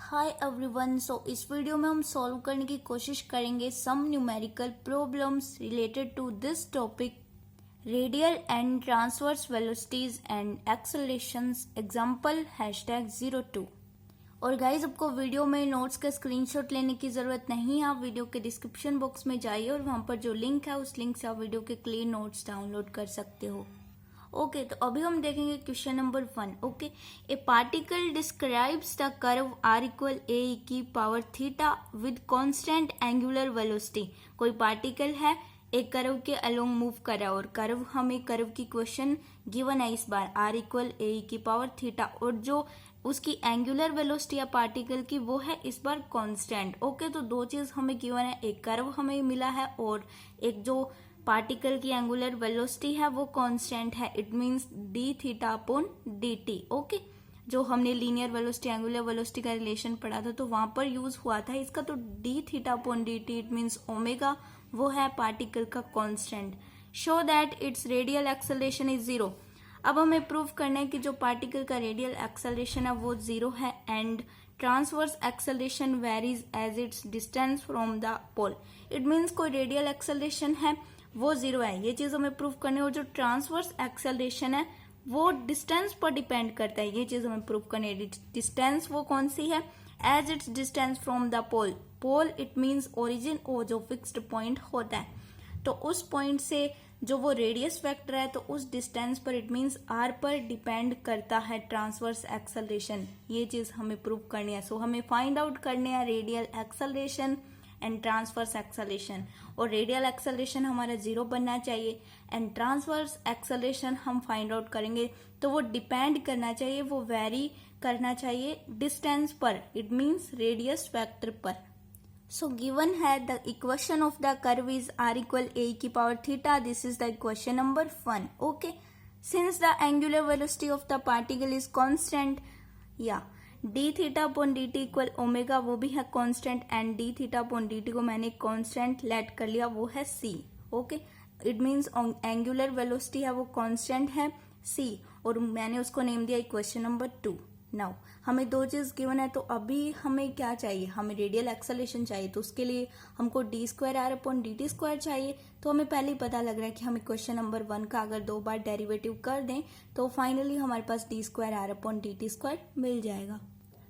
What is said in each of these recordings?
Hi everyone. इस video में हम सॉल्व करने की कोशिश करेंगे some numerical problems related to this topic, radial and transverse velocities and accelerations, example #02। और गाइज, आपको वीडियो में नोट्स का स्क्रीनशॉट लेने की जरूरत नहीं है। आप वीडियो के डिस्क्रिप्शन बॉक्स में जाइए और वहां पर जो लिंक है उस लिंक से आप वीडियो के क्लियर नोट्स डाउनलोड कर सकते हो। ओके, तो अभी हम देखेंगे question number 1। Okay, a particle describes the curve r equal A की power theta with constant angular velocity. कोई पार्टिकल है, एक कर्व के अलोंग मूव कर रहा है और हमें कर्व की क्वेश्चन गिवन है इस बार r इक्वल ए की पावर थीटा, और जो उसकी एंगुलर वेलोसिटी या पार्टिकल की वो है इस बार कांस्टेंट। ओके, तो दो चीज हमें गिवन है, एक कर्व हमें मिला है और एक जो पार्टिकल की एंगुलर वेलोसिटी है वो कांस्टेंट है। It means D theta upon D T. Okay, जो हमने लीनियर वेलोसिटी एंगुलर वेलोसिटी का रिलेशन पढ़ा था तो वहां पर यूज हुआ था इसका। तो D theta upon D T, it means omega, वो है पार्टिकल का constant. Show that it's radial acceleration is 0। अब हमें प्रूव करना है कि जो पार्टिकल का रेडियल एक्सेलरेशन है वो 0 है and transverse acceleration varies as its distance from the pole. It means कोई रेडियल एक्सेलरेशन है वो 0 है, ये चीज हमें प्रूव करनी है। और जो ट्रांसवर्स एक्सेलरेशन है वो डिस्टेंस पर डिपेंड करता है, ये चीज हमें प्रूव करनी है। डिस्टेंस वो कौन सी है? As its distance from the pole. Pole it means origin, O जो फिक्स्ड पॉइंट होता है, तो उस पॉइंट से जो वो रेडियस वेक्टर है तो उस डिस्टेंस पर, इट मींस आर पर डिपेंड करता है ट्रांसवर्स एक्सेलरेशन। ये चीज हमें प्रूव करनी है। सो हमें फाइंड आउट करने है radial acceleration and transverse acceleration. और रेडियल एक्सेलरेशन हमारा 0 बनना चाहिए एंड ट्रांसवर्स एक्सेलरेशन हम फाइंड आउट करेंगे तो वो डिपेंड करना चाहिए, वो वेरी करना चाहिए डिस्टेंस पर, इट मींस रेडियस वेक्टर पर। सो गिवन है the equation of the curve is r equal a की power theta. This is the equation number 1। Okay, since the angular velocity of the particle is constant, या D theta upon D T equal omega, वो भी है constant, and D theta upon D T को मैंने constant let कर लिया, वो है c। Okay, it means angular velocity है वो कांस्टेंट है c, और मैंने उसको नेम दिया इक्वेशन नंबर 2। नाउ हमें दो चीज गिवन है, तो अभी हमें क्या चाहिए? हमें रेडियल एक्सेलरेशन चाहिए, तो उसके लिए हमको d square are upon D T square चाहिए। तो हमें पहले ही पता लग रहा है कि हम इक्वेशन नंबर 1 का अगर 2 बार डेरिवेटिव कर दें तो फाइनली हमारे पास D square are upon D T square मिल जाएगा।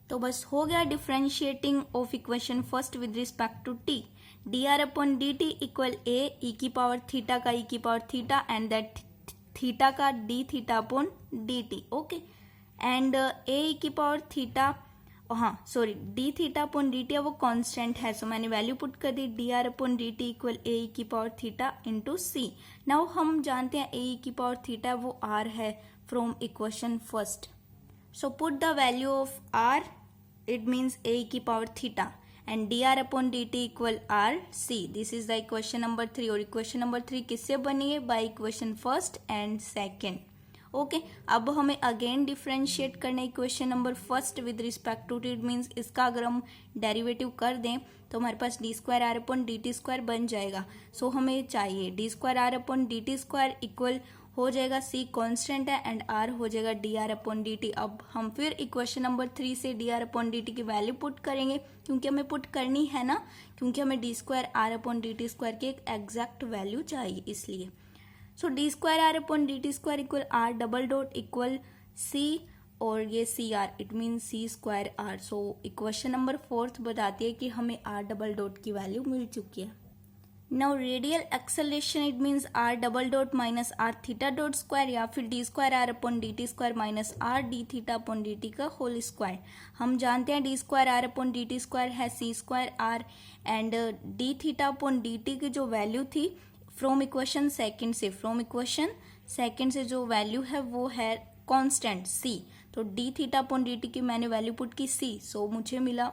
तो बस हो गया differentiating of equation first with respect to T. D are upon D T equal A E की पावर थीटा का ई की power theta and that theta का D theta upon D T. Okay, and A E की power theta, हाँ sorry, D theta upon D T वो constant है, so मैंने value put कर दी D are upon D T equal A E की power theta into C. Now हम जानते हैं ए ई की पावर थीटा वो आर है from equation first. So put the value of r, it means a की power theta, and dr upon dt equal r c. This is the equation number 3, और equation number 3 किससे बनी है? by equation first and second. Okay, अब हमें again differentiate करना है equation number first with respect to T. It means इसका अगर हम डेरिवेटिव कर दें तो हमारे पास D square are upon D T square बन जाएगा। सो हमें चाहिए D square are upon D T square equal हो जाएगा c कांस्टेंट है एंड r हो जाएगा D are upon D T. अब हम फिर इक्वेशन नंबर 3 से D R upon D T की वैल्यू पुट करेंगे, क्योंकि हमें पुट करनी है ना, क्योंकि हमें D square are upon D T square की एक एग्जैक्ट वैल्यू चाहिए इसलिए। So D square are upon D T square equal R double dot equal C, और ये C R, it mean C square R. So equation number 4 बताती है कि हमें आर डबल डॉट की वैल्यू मिल चुकी है। Now radial acceleration it means R double dot minus R theta dot square, या फिर D square are upon D T square minus R D theta upon D T का whole square. हम जानते हैं D square are upon D T square है C square R, and D theta upon D T की जो value थी from equation second से जो वैल्यू है वो है कांस्टेंट c। तो D theta upon D T की मैंने वैल्यू पुट की c, सो मुझे मिला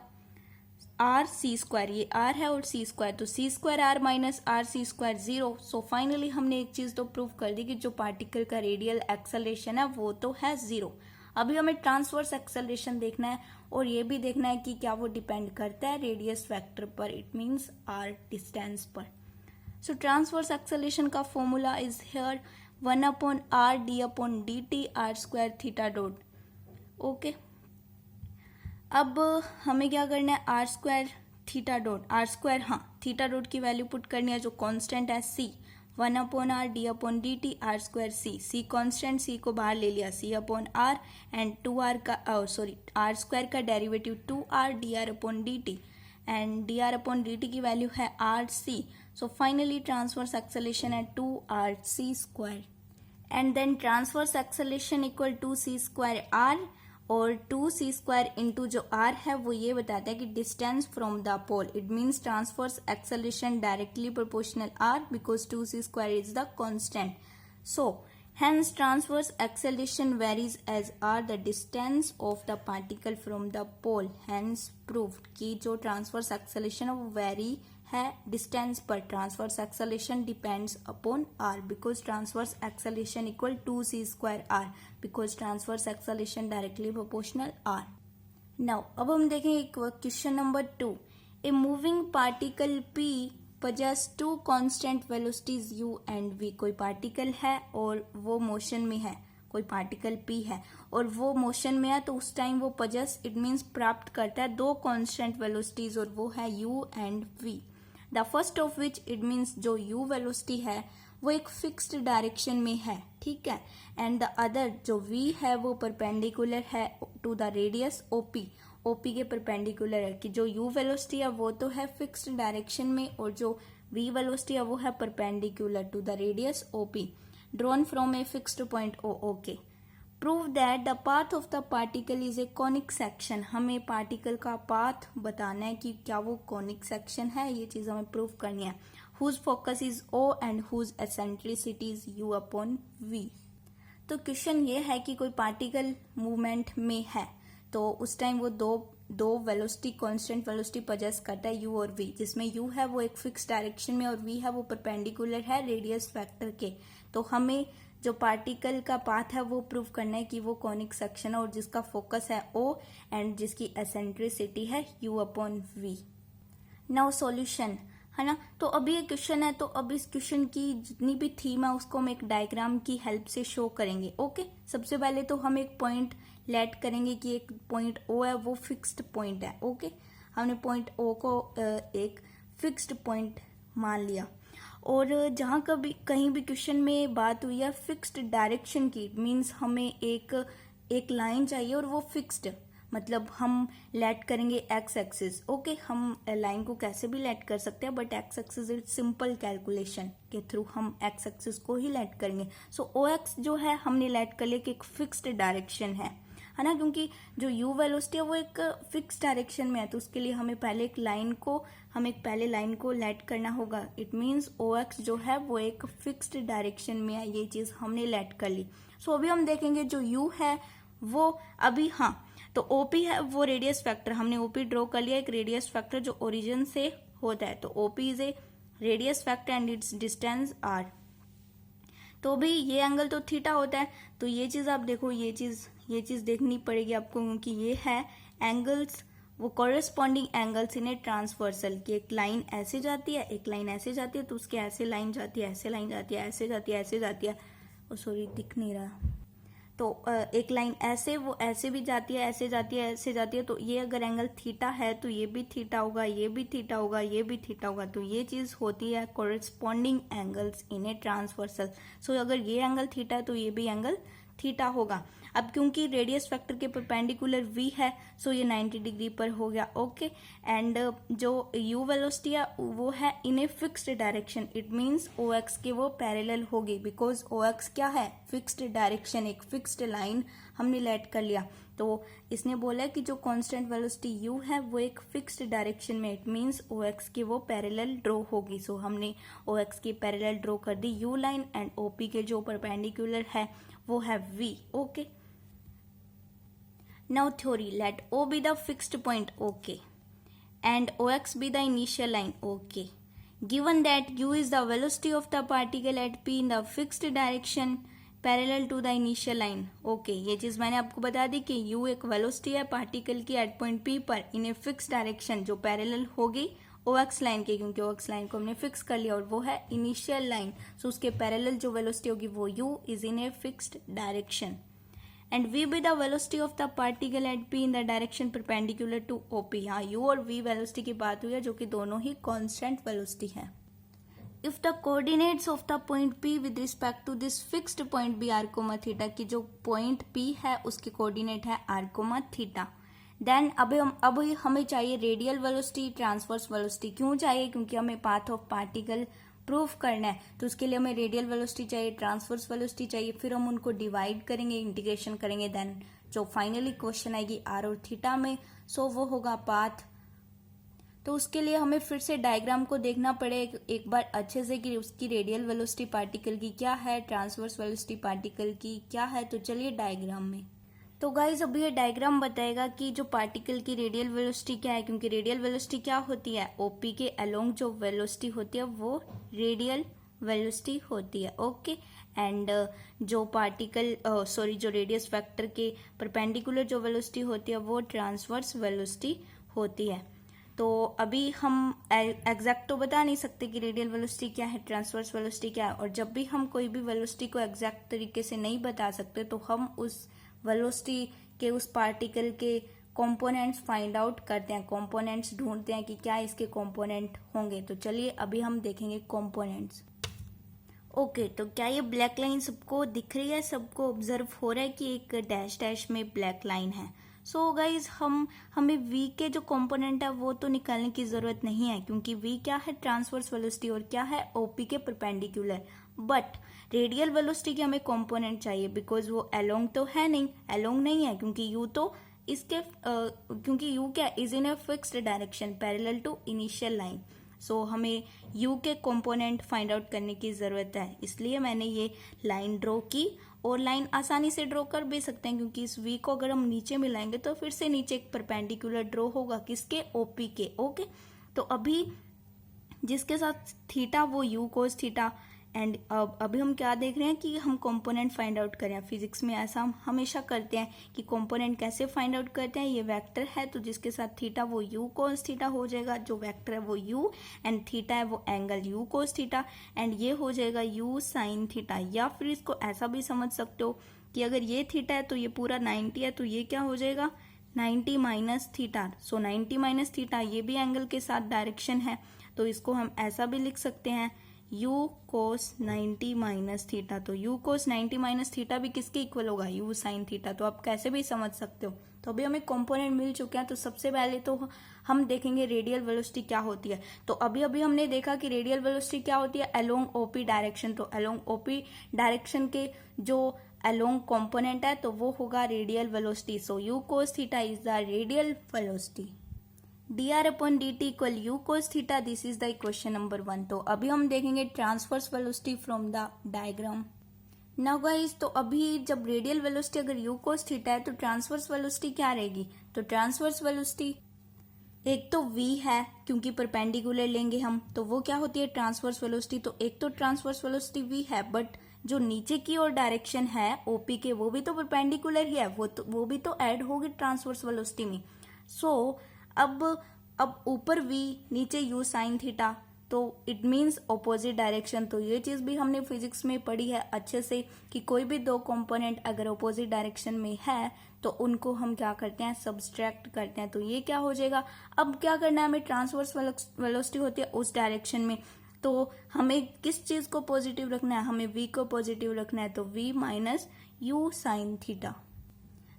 आर सी स्क्वायर, ये आर है और सी स्क्वायर, तो C square R minus R C square 0। So finally हमने एक चीज तो प्रूव कर दी कि जो पार्टिकल का रेडियल एक्सेलरेशन है वो तो है 0। अभी हमें ट्रांसवर्स एक्सेलरेशन देखना है और ये भी देखना है कि क्या वो डिपेंड करता है रेडियस वेक्टर पर, इट मींस आर डिस्टेंस पर। सो ट्रांसवर्स एक्सेलरेशन का formula is here 1 upon R D upon D T R square theta dot. Okay, अब हमें क्या करना है, R square theta dot R square, हाँ थीटा डॉट की वैल्यू पुट करनी है जो कांस्टेंट है C, 1/r d/dt R square C constant, C को बाहर ले लिया, c/r एंड 2r का आर स्क्वायर का derivative 2r dr/dt and dr/dt की वैल्यू है rc, so finally transverse acceleration है 2rc square and then transverse acceleration equal to c square r, और 2c स्क्वायर इंटू जो r है वो ये बताता है कि distance from the pole, it means transverse acceleration directly proportional r because 2c square is the constant, so hence transverse acceleration varies as r the distance of the particle from the pole, hence proved कि जो transverse acceleration है वो vary है distance पर, transverse acceleration depends upon r because transverse acceleration equal to c square r because transverse acceleration directly proportional r. Now अब हम देखेंगे question number 2, a moving particle p possess two constant velocities u and v, कोई particle है और वो motion में है, कोई पार्टिकल p है और वो मोशन में है, तो उस टाइम वो possess इट मीन्स प्राप्त करता है दो कांस्टेंट वेलोसिटीज और वो है u and v. The first of which it means जो u वेलोसिटी है वो एक फिक्स्ड डायरेक्शन में है, ठीक है, एंड द अदर जो v है वो परपेंडिकुलर है to the radius OP, OP के परपेंडिकुलर है कि जो u वेलोसिटी है वो तो है फिक्स्ड डायरेक्शन में और जो v वेलोसिटी है वो है perpendicular to the radius OP drawn from a fixed point O. Okay, prove that the path of the particle is a conic section, हमें पार्टिकल का पाथ बताना है कि क्या वो कॉनिक सेक्शन है, ये चीज हमें प्रूव करनी है. Whose focus is O and whose eccentricity is u/v. तो क्वेश्चन ये है कि कोई पार्टिकल मूवमेंट में है तो उस टाइम वो दो वेलोसिटी कांस्टेंट वेलोसिटी पजेस करता है u और v, जिसमें u है वो एक फिक्स डायरेक्शन में और v है वो परपेंडिकुलर है रेडियस वेक्टर के. तो हमें जो पार्टिकल का पाथ है वो प्रूव करना है कि वो कॉनिक सेक्शन है और जिसका फोकस है O एंड जिसकी एसेंट्रिसिटी है u/v. नाउ सॉल्यूशन है ना, तो अभी ये क्वेश्चन है तो अब इस क्वेश्चन की जितनी भी थीम है उसको हम एक डायग्राम की हेल्प से शो करेंगे. ओके, सबसे पहले तो हम एक पॉइंट लेट करेंगे कि एक पॉइंट O है वो फिक्स्ड पॉइंट है. ओके, हमने पॉइंट O को एक फिक्स्ड पॉइंट मान लिया और जहाँ कभी कहीं भी क्वेश्चन में बात हुई है फिक्स्ड डायरेक्शन की, इट मीन्स हमें एक लाइन चाहिए और वो फिक्स्ड, मतलब हम लेट करेंगे एक्स एक्सिस. ओके, हम लाइन को कैसे भी लेट कर सकते हैं but x axis is simple calculation के थ्रू हम एक्स एक्सिस को ही लेट करेंगे. सो ओ एक्स जो है हमने लेट कर लिया कि एक फिक्स्ड डायरेक्शन है ना, क्योंकि जो u वेलोसिटी है वो एक फिक्स डायरेक्शन में है तो उसके लिए हमें पहले पहले लाइन को लेट करना होगा. इट मीन्स ओ एक्स जो है वो एक फिक्स्ड डायरेक्शन में है, ये चीज हमने लेट कर ली. सो अभी हम देखेंगे जो u है वो अभी, हाँ तो OP है वो रेडियस फैक्टर, हमने OP ड्रॉ कर लिया एक रेडियस फैक्टर जो ओरिजिन से होता है. तो OP is a radius factor and it's distance r. तो भी ये एंगल तो थीटा होता है, तो ये चीज आप देखो, ये चीज देखनी पड़ेगी आपको क्योंकि ये है एंगल्स, वो corresponding angles in a transversal की एक लाइन ऐसे जाती है, एक लाइन ऐसे जाती है, तो उसके ऐसे लाइन जाती है, ऐसे लाइन जाती है, ऐसे जाती है, ऐसे जाती है, सॉरी दिख नहीं रहा, तो एक लाइन ऐसे, वो ऐसे भी जाती है, ऐसे जाती है, ऐसे जाती है. तो ये अगर एंगल थीटा है तो ये भी थीटा होगा, ये भी थीटा होगा, ये भी थीटा होगा. तो ये चीज होती है corresponding angles in a transversal. So अगर ये एंगल थीटा है तो ये भी एंगल थीटा होगा. अब क्योंकि रेडियस फैक्टर के परपेंडिकुलर v है सो ये 90 डिग्री पर हो गया. ओके, एंड जो u वेलोसिटी है वो है in a fixed direction, it means O X के वो पैरेलल होगी बिकॉज ओ एक्स क्या है, फिक्स्ड डायरेक्शन, एक फिक्स्ड लाइन हमने लेट कर लिया. तो इसने बोला कि जो कांस्टेंट वेलोसिटी u है वो एक फिक्स्ड डायरेक्शन में, इट मींस ओ एक्स की वो पैरेलल ड्रॉ होगी. सो हमने ओ एक्स की पैरेलल ड्रॉ कर दी u लाइन एंड OP के जो परपेंडिकुलर है वो है v. Okay, now theory, let O be the fixed point, okay, and OX be the initial line, okay. Given that U is the velocity of the particle at P in the fixed direction parallel to the initial line, okay. ये चीज मैंने आपको बता दी कि U एक velocity है particle की eight point P पर इन ए फिक्स डायरेक्शन जो पैरेलल होगी OX लाइन के, क्योंकि OX लाइन को हमने फिक्स कर लिया और वो है इनिशियल लाइन. सो उसके पैरेलल जो वेलोसिटी होगी वो U is in a fixed direction. And v be the velocity of the particle at p in the direction perpendicular to OP। यहाँ u और v वेलोसिटी की बात हुई है जो कि दोनों ही कांस्टेंट वेलोसिटी है। If the coordinates of the point p with respect to this fixed point b r, theta की जो पॉइंट p है उसके कोऑर्डिनेट है r, थीटा, देन अब हमें चाहिए रेडियल वेलोसिटी, ट्रांसवर्स वेलोसिटी। क्यों चाहिए? क्योंकि हमें पाथ ऑफ पार्टिकल प्रूफ करना है, तो उसके लिए हमें रेडियल वेलोसिटी चाहिए, ट्रांसवर्स वेलोसिटी चाहिए, फिर हम उनको डिवाइड करेंगे, इंटीग्रेशन करेंगे, देन जो फाइनली क्वेश्चन आएगी r और थीटा में, सो वो होगा पाथ। तो उसके लिए हमें फिर से डायग्राम को देखना पड़ेगा एक बार अच्छे से कि उसकी रेडियल वेलोसिटी पार्टिकल की क्या है, ट्रांसवर्स वेलोसिटी पार्टिकल की क्या है। तो चलिए डायग्राम में। तो गाइज अभी ये डायग्राम बताएगा कि जो पार्टिकल की रेडियल वेलोसिटी क्या है, क्योंकि रेडियल वेलोसिटी क्या होती है, ओपी के अलोंग जो वेलोसिटी होती है वो रेडियल वेलोसिटी होती है। ओके, एंड जो पार्टिकल जो रेडियस वेक्टर के परपेंडिकुलर जो वेलोसिटी होती है वो ट्रांसवर्स वेलोसिटी होती है। तो अभी हम एग्जैक्ट तो बता नहीं सकते कि रेडियल वेलोसिटी क्या है, ट्रांसवर्स वेलोसिटी क्या है, और जब भी हम कोई भी वेलोसिटी को एग्जैक्ट तरीके से नहीं बता सकते तो हम उस वेलोसिटी के उस पार्टिकल के कंपोनेंट्स फाइंड आउट करते हैं, कंपोनेंट्स ढूंढते हैं कि क्या इसके कंपोनेंट होंगे। तो चलिए अभी हम देखेंगे कंपोनेंट्स। ओके, तो क्या ये ब्लैक लाइन सबको दिख रही है, सबको ऑब्जर्व हो रहा है कि एक डैश डैश में ब्लैक लाइन है। सो गाइज हमें v के जो कंपोनेंट है वो तो निकालने की जरूरत नहीं है, क्योंकि v क्या है, ट्रांसवर्स वेलोसिटी, और क्या है, OP के परपेंडिकुलर। बट रेडियल वेलोसिटी के हमें कंपोनेंट चाहिए, बिकॉज वो अलोंग तो है नहीं, अलोंग नहीं है, क्योंकि u तो इसके क्योंकि u क्या is in a fixed direction parallel to initial line. So हमें u के कंपोनेंट फाइंड आउट करने की जरूरत है, इसलिए मैंने ये लाइन ड्रॉ की। और लाइन आसानी से ड्रॉ कर भी सकते हैं, क्योंकि इस v को अगर हम नीचे मिलाएंगे तो फिर से नीचे एक परपेंडिकुलर ड्रॉ होगा, किसके, OP के। ओके, तो अभी जिसके साथ थीटा वो u cos थीटा, एंड अभी हम क्या देख रहे हैं कि हम कंपोनेंट फाइंड आउट करें। फिजिक्स में ऐसा हम हमेशा करते हैं कि कंपोनेंट कैसे फाइंड आउट करते हैं। ये वेक्टर है तो जिसके साथ थीटा वो u cos थीटा हो जाएगा, जो वेक्टर है वो u, एंड थीटा है वो angle u cos theta, and ये हो जाएगा u sin थीटा। या फिर इसको ऐसा भी समझ सकते हो कि अगर ये थीटा है तो ये पूरा 90 है, तो ये क्या हो जाएगा, 90 माइनस थीटा। सो 90 माइनस थीटा, ये भी एंगल के साथ डायरेक्शन है, तो इसको हम ऐसा भी लिख सकते हैं u cos 90 माइनस थीटा। तो u cos 90 माइनस थीटा भी किसके इक्वल होगा, u sin थीटा। तो आप कैसे भी समझ सकते हो। तो अभी हमें कंपोनेंट मिल चुके हैं, तो सबसे पहले तो हम देखेंगे रेडियल वेलोसिटी क्या होती है। तो अभी हमने देखा कि रेडियल वेलोसिटी क्या होती है, अलोंग OP डायरेक्शन। तो अलोंग OP डायरेक्शन के जो अलोंग कंपोनेंट है तो वो होगा radial velocity. So u cos theta is the radial velocity. dr upon dt equal u cos theta, this is the equation number 1। तो अभी हम देखेंगे transverse velocity from the diagram. Now guys, तो अभी जब रेडियल वेलोसिटी अगर u cos theta है तो ट्रांसवर्स वेलोसिटी क्या रहेगी। तो ट्रांसवर्स वेलोसिटी एक तो v है, क्योंकि परपेंडिकुलर लेंगे हम, तो वो क्या होती है, ट्रांसवर्स वेलोसिटी। तो एक तो ट्रांसवर्स वेलोसिटी v है, बट जो नीचे की ओर डायरेक्शन है OP के वो भी तो परपेंडिकुलर ही है, वो भी तो ऐड होगी ट्रांसवर्स वेलोसिटी में। सो अब ऊपर v नीचे u sin थीटा, तो इट मीन्स ऑपोजिट डायरेक्शन। तो ये चीज भी हमने फिजिक्स में पढ़ी है अच्छे से कि कोई भी दो कंपोनेंट अगर ऑपोजिट डायरेक्शन में है तो उनको हम क्या करते हैं, सब्सट्रैक्ट करते हैं। तो ये क्या हो जाएगा, अब क्या करना है हमें, ट्रांसवर्स वेलोसिटी होती है उस डायरेक्शन में, तो हमें किस चीज को पॉजिटिव रखना है, हमें v को पॉजिटिव रखना है। तो v minus u sin theta.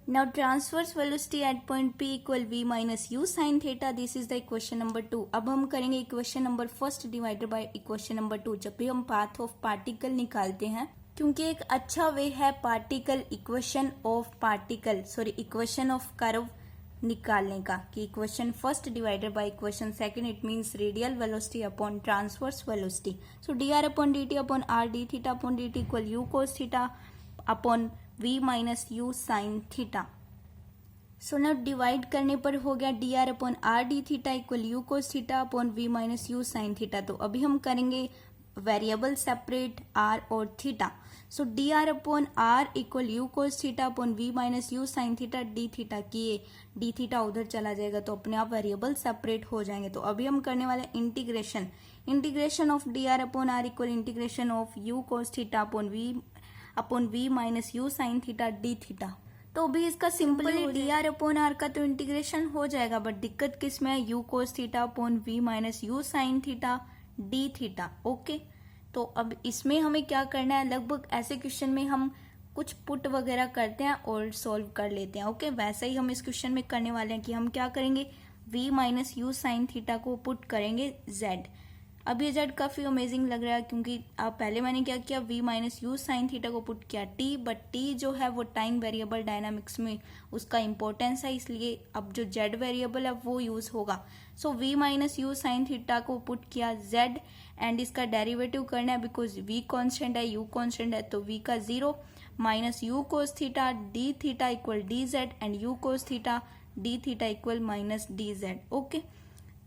Now transverse velocity at point P equal v minus u sin theta. This is the equation number 2. अब हम करेंगे equation number first divided by equation number 2। जब भी हम पाथ ऑफ पार्टिकल निकालते हैं, क्योंकि एक अच्छा वे है पार्टिकल इक्वेशन ऑफ कर्व निकालने का, कि equation first divided by equation second, it means radial velocity upon transverse velocity. So dr upon dt upon r d theta upon dt equal u cos theta upon v minus u sin theta. So now divide करने पर हो गया dr upon r d theta equal u cos theta upon v minus u sin theta. तो अभी हम करेंगे variable separate r और theta. सो dr upon r equal u cos theta upon v minus u sin theta d theta किए, d theta उधर चला जाएगा तो अपने आप वेरिएबल सेपरेट हो जाएंगे। तो अभी हम करने वाले integration of dr upon r equal integration of u cos theta upon v minus u sin theta d theta. तो अभी इसका simply d are upon r का तो इंटीग्रेशन हो जाएगा, बट दिक्कत किस में है, u cos theta upon v minus u sine theta d theta. Okay, तो अब इसमें हमें क्या करना है, लगभग ऐसे क्वेश्चन में हम कुछ पुट वगैरह करते हैं और सॉल्व कर लेते हैं। ओके, वैसा ही हम इस क्वेश्चन में करने वाले हैं कि हम क्या करेंगे, v minus u sine theta को पुट करेंगे z। अब ये z काफी अमेजिंग लग रहा है क्योंकि आप पहले मैंने क्या किया, v minus u sine theta को पुट किया t, बट t जो है वो टाइम वेरिएबल डायनामिक्स में उसका इंपॉर्टेंस है, इसलिए अब जो z वेरिएबल है वो यूज होगा। सो v minus u sine theta को पुट किया z एंड इसका डेरिवेटिव करना है बिकॉज v कॉन्स्टेंट है, u कॉन्स्टेंट है, तो v का 0 minus you cos theta d theta equal D Z and you cos theta d theta equal minus d Z. Okay,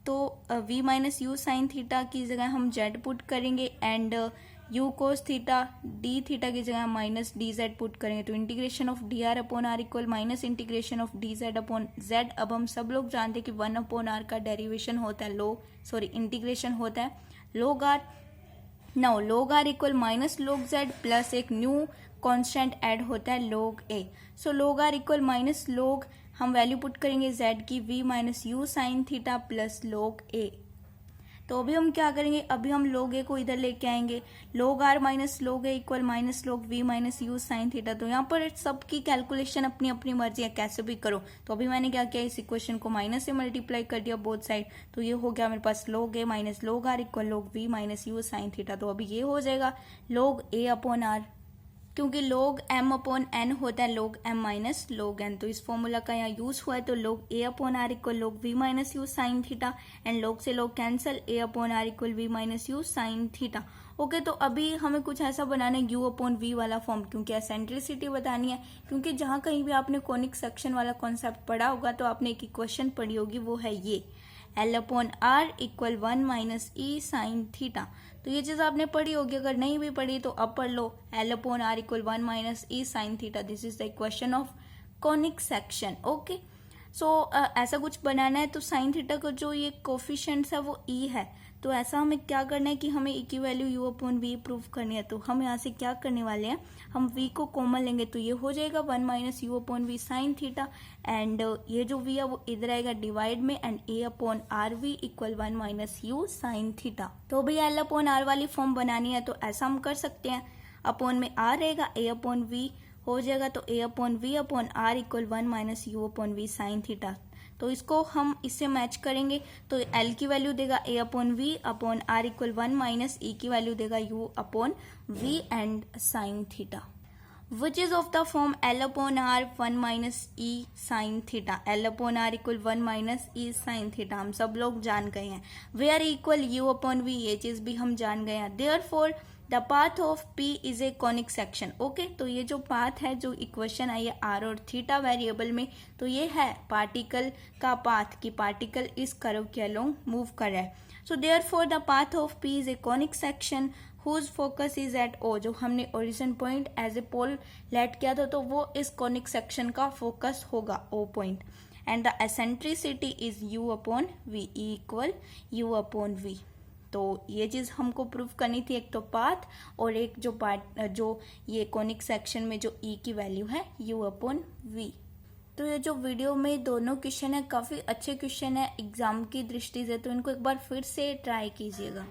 तो v minus u sine theta की जगह हम z put करेंगे and u cos theta d theta की जगह minus d z put करेंगे, तो integration of d are upon are equal minus integration of d z upon z. अब हम सब लोग जानते हैं कि 1 अपॉन आर का डेरिवेशन होता है इंटीग्रेशन होता है log r। Now log r equal minus log z plus एक न्यू कांस्टेंट ऐड होता है log a। So log r equal minus log, हम वैल्यू पुट करेंगे z की v minus u sine theta plus log a। तो अभी हम क्या करेंगे, अभी हम log a को इधर लेके आएंगे, log r minus log a equal minus log v minus u sine theta. तो यहाँ पर सबकी कैलकुलेशन अपनी अपनी मर्जी है, कैसे भी करो। तो अभी मैंने क्या किया, इस इक्वेशन को माइनस से मल्टीप्लाई कर दिया बोथ साइड, तो ये हो गया मेरे पास log a minus log r equal log v minus u sine theta. तो अभी ये हो जाएगा log a अपॉन r, क्योंकि log m अपॉन n होता है log m minus log n, तो इस फॉर्मूला का यहाँ यूज हुआ है। तो log a upon are equal log v minus u sine theta and log से log cancel, a upon are equal v minus u sine theta. Okay, तो अभी हमें कुछ ऐसा बनाना है u अपॉन v वाला फॉर्म, क्योंकि एसेंट्रिसिटी बतानी है। क्योंकि जहां कहीं भी आपने कॉनिक सेक्शन वाला कॉन्सेप्ट पढ़ा होगा तो आपने एक इक्वेशन पढ़ी होगी, वो है ये L upon are equal 1 minus E sine theta. तो ये चीज आपने पढ़ी होगी, अगर नहीं भी पढ़ी तो अब पढ़ लो। L upon are equal 1 minus E sine theta, this is the equation of conic section. Okay, so ऐसा कुछ बनाना है, तो साइन थीटा का जो ये कोफिशिएंट्स है वो ई है, तो ऐसा हमें क्या करना है कि हमें ई की value u upon v prove करनी है। तो हम यहाँ से क्या करने वाले हैं, हम v को कॉमन लेंगे, तो ये हो जाएगा 1 minus u upon v sine theta and ये जो v है वो इधर आएगा डिवाइड में and a upon r v equal 1 minus u sine theta. तो भी l अपॉन आर वाली फॉर्म बनानी है, तो ऐसा हम कर सकते हैं, अपॉन में r रहेगा, a अपॉन वी हो जाएगा, तो a upon v upon are equal 1 minus u upon v sine theta. तो इसको हम इससे मैच करेंगे, तो L की वैल्यू देगा a upon v upon are equal 1 minus e की वैल्यू देगा u upon v and sine theta, which is of the form L upon r 1 minus E sine theta. L upon are equal 1 minus E sine theta हम सब लोग जान गए हैं। Where equal u upon v, ये चीज भी हम जान गए हैं। Therefore the path of P is a conic section. Okay, तो ये जो पाथ है, जो इक्वेशन आई है r और थीटा वेरिएबल में, तो ये है पार्टिकल का पाथ, कि पार्टिकल इस कर्व के अलोंग मूव कर रहा है। So therefore the path of P is a conic section whose focus is at O, जो हमने origin point as a pole let किया था, तो वो इस कॉनिक सेक्शन का फोकस होगा O point. And the eccentricity is u upon v, E equal u upon v। तो ये चीज हमको प्रूव करनी थी, एक तो पाथ और एक जो ये कॉनिक सेक्शन में जो ई की वैल्यू है u अपॉन v। तो ये जो वीडियो में दोनों क्वेश्चन है काफी अच्छे क्वेश्चन है एग्जाम की दृष्टि से, तो इनको एक बार फिर से ट्राई कीजिएगा।